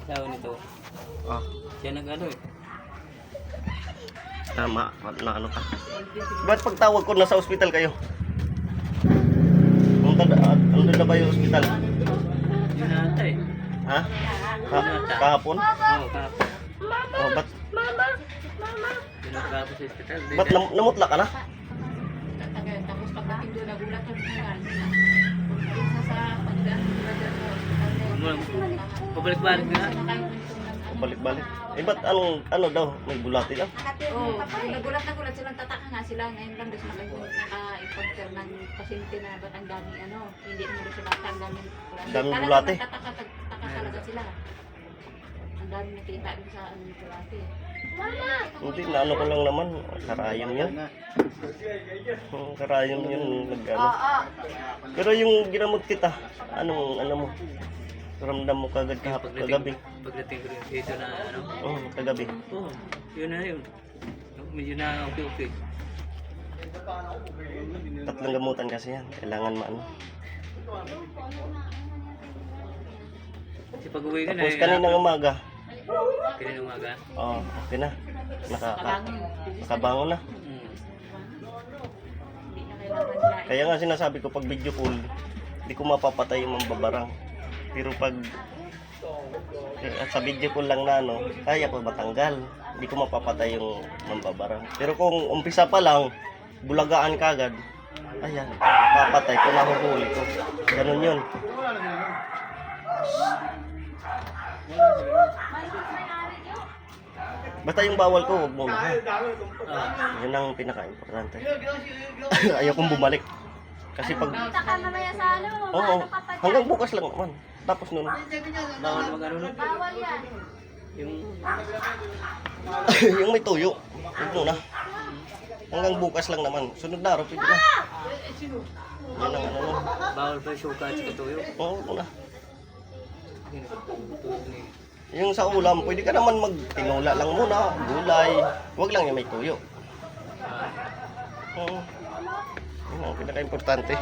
asawa nito. Ah, Siya nag-ano eh. tama. Na ano ka? Ba't pagtawag ko nasa ospital kayo? Andun na ba yung ospital? Yun na ata eh. Ha? Kahapon? Oo, kahapon. Oh, ba't Yun ang kahapon sa hospital. namutla ka na? Tapos pagdating doon, nagulat ko na isa sa pagdaan sa hospital. Pabalik-balik na. Balik-balik. Eh, ba't ano daw? May bulati daw? Oo, nagulat silang tataka nga sila. Ngayon lang doon naka-encounter ng pasyente na ba't ang dami hindi mo doon sila ang dami. Daming bulate. Tataka talaga sila. Ang dami nakita doon sa bulate. Hindi, naano ko lang naman. Karayom yun. Karayom yun. Nag-ano. Pero yung ginamot kita, ano mo? Ramdam mo kagad kagabi. Pagdating ko rin dito na ano. Oo, kagabi. Oo, yun na yun. Medyo na okay. Tatlong gamutan kasi yan. Kailangan maano. Kasi pag-uwi ka na Tapos kaninang umaga. Kaninang umaga? Oo, okay na. Nakabangon na. Hmm. Hindi na kailangan nila. Kaya nga sinasabi ko pag video call, hindi ko mapapatay yung mambabarang. Pero pag sa video call lang na kaya ko matanggal. Hindi ko mapapatay yung mambabarang. Pero kung umpisa pa lang, bulagaan kagad, ayan, papatay ko, nahuhuli ko. Ganun yun. Basta yung bawal ko, huwag muna. Yun ang pinaka-importante. Ayaw kong bumalik. Kasi pag... Oo, hanggang bukas lang naman. Tapos nun, Bawal mag-ano nun? Bawal yan. Yung yung may tuyo, huwag muna. Hanggang bukas lang naman. Sunod na araw, pwede na. Yan ang ano nun. bawal pa yung suka at saka tuyo. Oo, huwag muna. Yung sa ulam, pwede ka naman magtinula lang muna, gulay. Huwag lang yung may tuyo. Oo. Yun ang pinaka-importante.